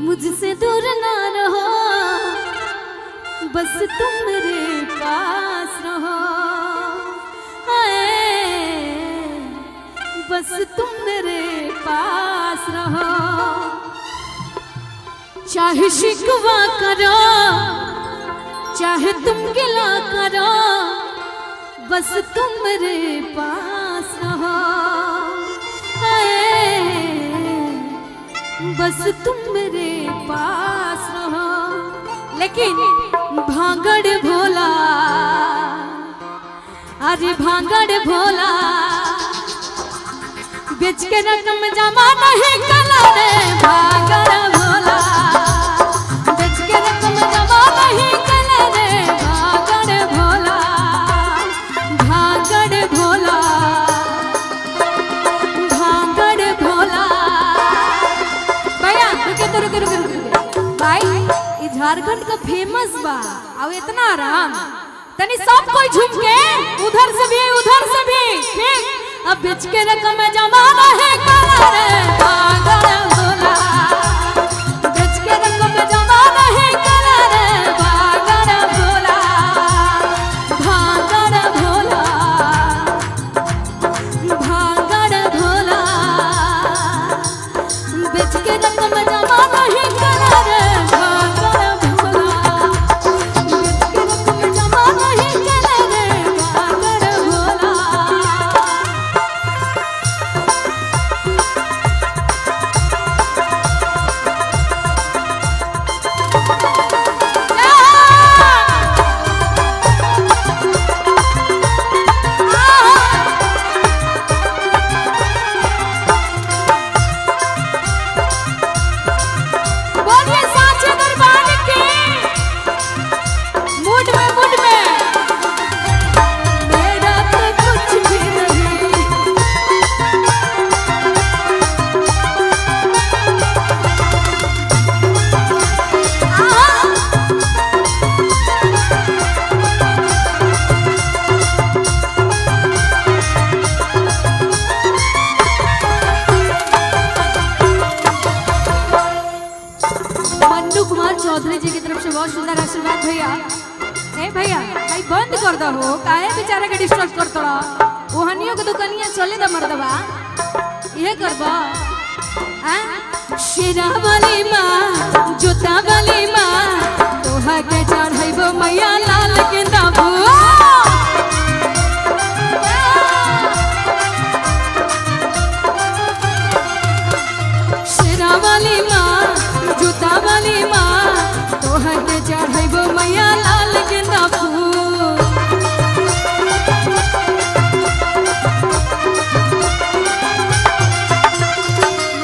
मुझसे दूर ना रहो, बस तुम मेरे पास रहो, बस तुम मेरे पास रहो। चाहे शिकवा करो, चाहे तुम गिला करो, बस तुम मेरे पास रहो, बस तुम मेरे पास रहो। लेकिन भांगड़ भोला, अरे भांगड़ भोला, बेच के रकम जमा नहीं कला रे भांगड़ भोला, बेच के रकम जमा नहीं कला रे भांगड़ भोला, भांगड़ भोला, भांगड़ भोला। भैया रुके भाई, झारखंड का फेमस बा और इतना आराम तनी सब कोई झूम के उधर से भी ठीक। अब बेच के रकम जमाना है काला रे भांगड़ भोला, बेच के रकम जमाना है काला रे भांगड़ भोला, भांगड़ भोला, भांगड़ भोला, बेच के रकम जमाना है काला रे भांगड़ भोला, बेच के रकम जमाना है काला रे भांगड़ भोला। चौधरी जी की तरफ से बहुत सुंदर आशीर्वाद भैया। ए भैया भाई बंद कर दो हो, काहे बेचारे के डिस्टर्ब करत रहो। ओहनियो के दुकानिया चले द मर्दबा ये करबा। हां शेरा वाली मां, जोता वाली मां, तोहा के चढ़ाइबो मैया लाल के दाबू। शेरा वाली मां, जोता वाली मां, तोहर के चढ़ाइबो मैया लाल गेंदा फूल।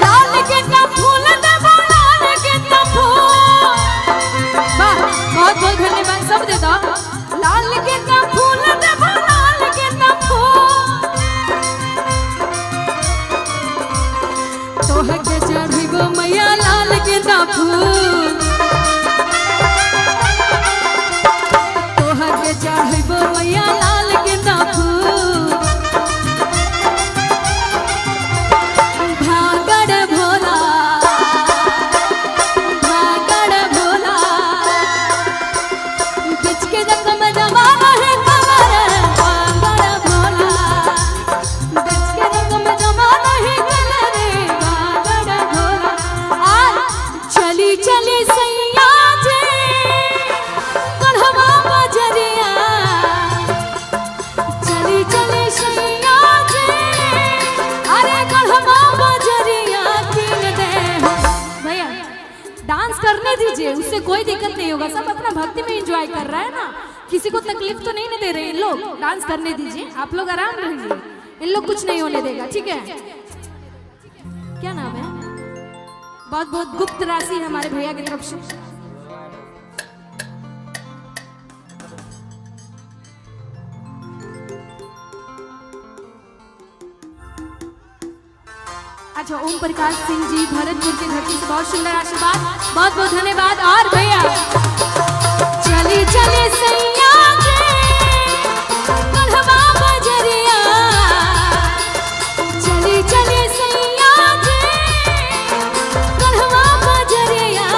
लाल गेंदा फूल देबो, लाल गेंदा फूल। वाह बहुत बहुत धन्यवाद, सब दे दो। लाल गेंदा फूल देबो, लाल गेंदा फूल, तोहर के चढ़ाइबो मैया लाल गेंदा फूल, चढ़ाइबो मैया लाल गेंदा फूल। भांगड़ भोला, भांगड़ भोला, बेच के रकम जमाना है काला रे भांगड़ भोला, बेच के रकम जमाना है काला रे भांगड़ भोला। आज चली चली सैया जे कढ़वा बजरिया, चली चली सैया जे, अरे कढ़वा बजरिया किन दे। भैया डांस करने दीजिए, उससे कोई दिक्कत नहीं होगा, सब अपना भक्ति में एंजॉय कर रहा है ना, किसी को तकलीफ तो नहीं ना दे रहे इन लोग। डांस करने दीजिए, आप लोग आराम रहिए, इन लोग कुछ नहीं होने देगा, ठीक है। क्या नाम है? बहुत बहुत गुप्त राशि है हमारे भैया की तरफ से। अच्छा ओम प्रकाश सिंह जी भरतपुर की धरती से बहुत सुंदर आशीर्वाद, बहुत बहुत धन्यवाद। और भैया चली चली सैया जे कढ़वा बजरिया, चली चली सैया जे कढ़वा बजरिया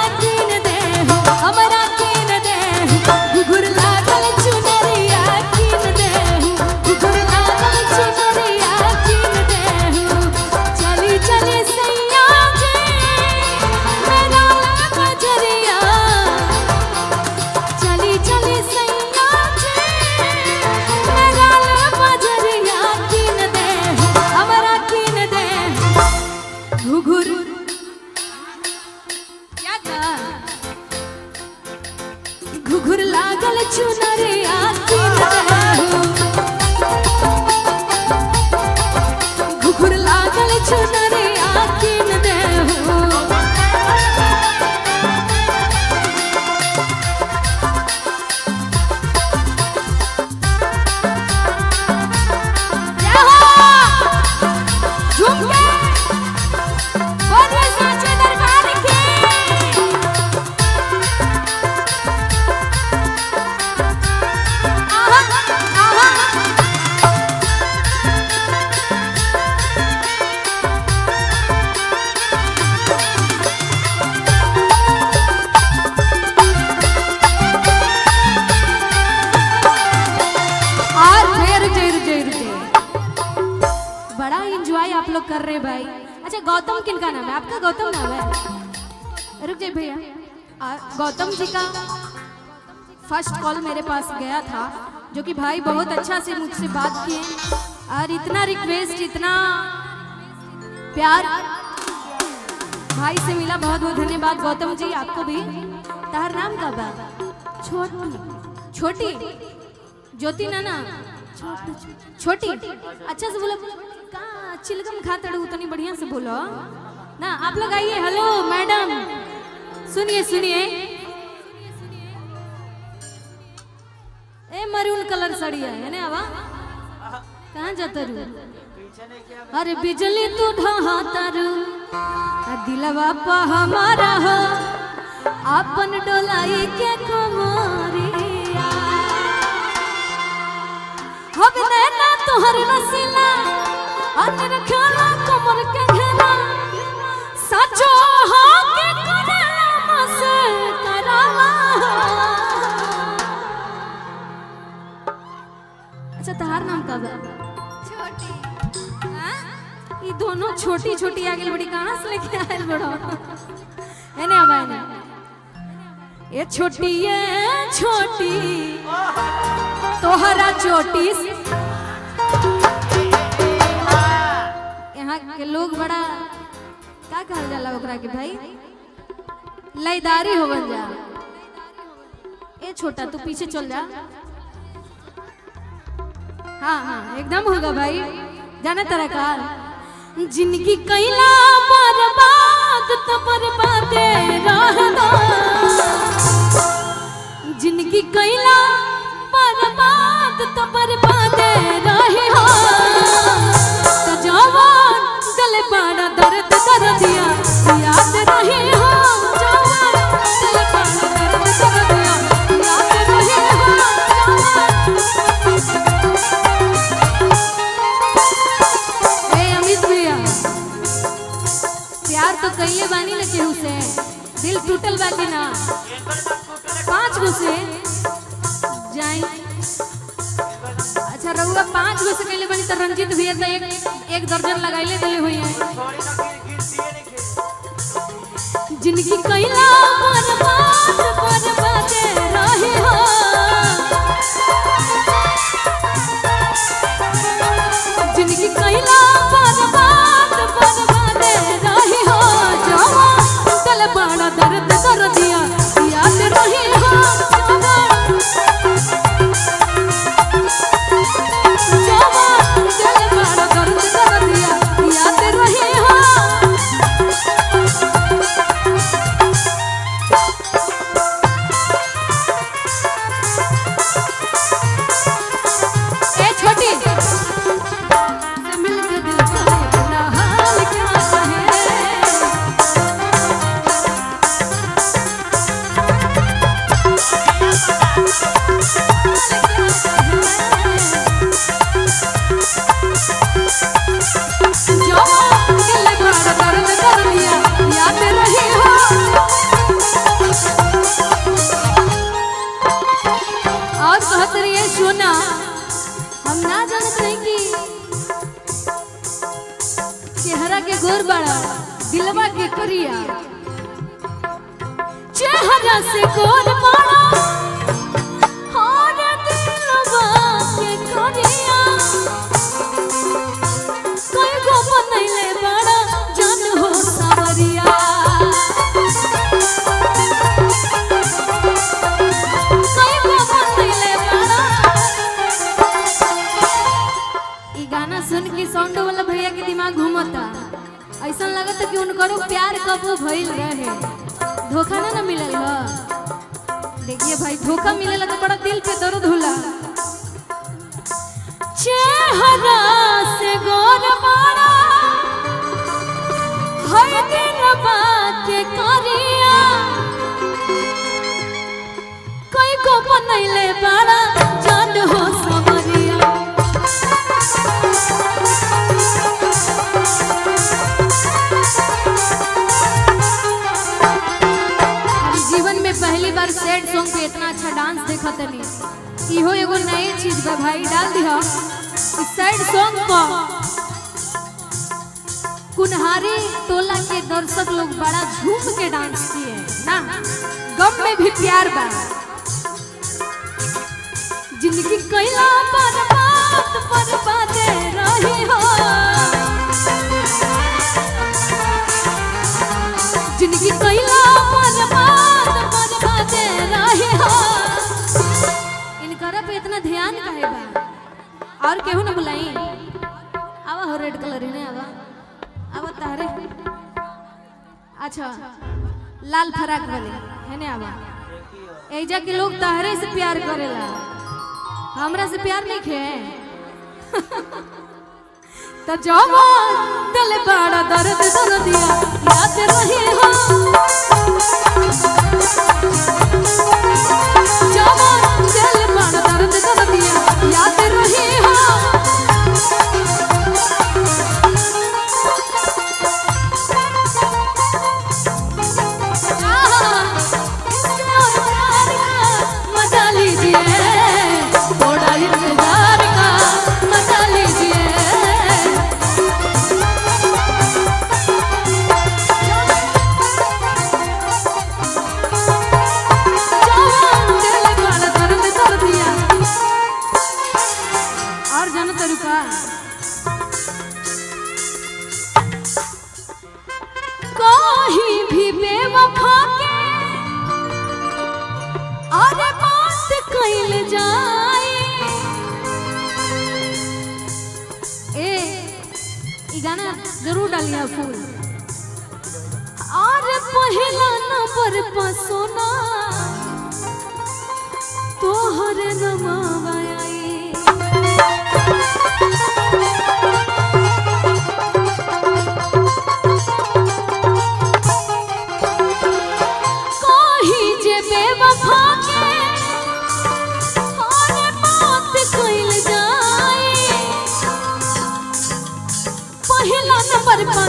लागल चुनरिया किन देहु घुघुर लागल चुनरिया किन देहु आप लोग कर रहे भाई। अच्छा गौतम किनका नाम है? आपका गौतम नाम है? रुक जाइए भैया, गौतम जी का फर्स्ट कॉल मेरे पास गया था जो कि भाई बहुत अच्छा से मुझसे बात किए और इतना रिक्वेस्ट इतना प्यार भाई से मिला। बहुत बहुत धन्यवाद गौतम जी आपको भी। तार नाम का बा? छोटी छोटी ज्योति नाना छोटी। अच्छा से बोलो का चिलगम खाता उतनी बढ़िया से बोलो ना। आप लोग आइए। हेलो मैडम, सुनिए सुनिए। ए मरून कलर साड़ी है ना आवा कहाँ जाता रू? अरे बिजली तू ढहाता रू दिलवा पा हमारा हो अपन डोलाई के कमरिया अब नैना तोहर नसीला अंदर खाना कमर के घेरा सचो हाँ के करेला मसे करावा। अच्छा तहार नाम का बा? छोटी। हाँ ये दोनों छोटी छोटी आगे बड़ी कहाँ से लेके आए बड़ो है ना? अब आए ये छोटी तोहरा चोटी। यहाँ के लोग बड़ा क्या कहल जाला ओकरा के भाई लयदारी हो बन जा। ए छोटा तू पीछे चल जा। हाँ हाँ एकदम होगा भाई। जाने तरह का जिंदगी कैला बर्बाद तो बर्बादे रहना। जिंदगी कैला बर्बाद तो बर्बादे रहे हो तो जवान दिल बड़ा दर्द कर दिया याद रहे हो। जवान दिल बड़ा दर्द कर दिया याद रहे हो। ए अमित भैया प्यार तो कहिए बानी न केहू से दिल टूटल बा कि ना? 5 गो से जाई। अच्छा रहुआ 5 गो से कहले बनी तो रंजीत भैया तो एक दर्जन लगाइले दिले हुई है। जिंदगी कैला बर्बाद रहे हो जिंदगी कैला बर्बाद रहे हो। जवान दिल बड़ा दर्द कर दिया याद रहे हो। जवान दिल बड़ा दर्द कर दिया याद रहे हो। ए छोटी मिलके दिल का अपना हाल क्या कहे। और कहत रहिए सोना हम ना जानत रही कि चेहरा के गोर बड़ा दिलवा के करिया। चेहरा से गोर बड़ा और दिलवा के करिया। कोई को बनैले बड़ा जान हो सावरिया। कोई को तो भइल रहे, धोखा ना मिलल ह। देखिए भाई, धोखा मिलेला तो बड़ा दिल पे दर्द होला। चेहरा से गोर बाड़ा हर दिन बाके करिया, कोई को बनैले बाड़ा जान हो समरिया। जीवन में पहली बार सैड सॉन्ग पे इतना अच्छा डांस देखा तनी, इहो एगो नई चीज बा भाई, डाल दिया इस सैड सॉन्ग को। कुन्हारी टोला के दर्शक लोग बड़ा झूम के डांस किए ना, गम में भी प्यार बा। जिंदगी कैला बर्बाद रही हो, जिंदगी कैला बर्बाद रही हो। इनकरा पे इतना ध्यान काहे बा? और केहू ना बुलाई, आवा हो रेड कलर है, आवा आवा तारे। अच्छा लाल फराक वाले है ने, आवा। एजा के लोग तारे से प्यार करेला, हमरा से प्यार नहीं खे। तो जवान दिल बड़ा दर्द दर्द दिया याद रही हो, जवान दिल बड़ा दर्द दर्द दिया याद रही हो। मजा लीजिए थोड़ा इंतजार का, मजा लीजिए। और जानो तरीका, कहीं भी बेवफा के अरे बात कइल जाए। ई गाना जरूर डालिए फूल। और पहला नंबर पर सोना तोहर नमावा आई।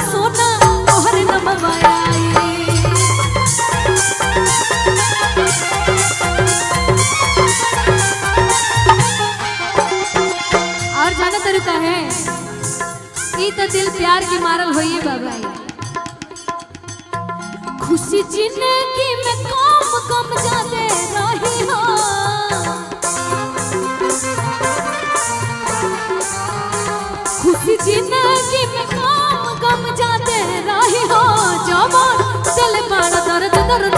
सोना तोहर नमवा आई। और जाना तरीका है, ई तो दिल प्यार की मारल होई बाबा। खुशी जिंदगी में कम कम जाते रही हो, खुशी जिंदगी में कम कम जाते रही हो। जवान दिल बड़ा दर्द दर्द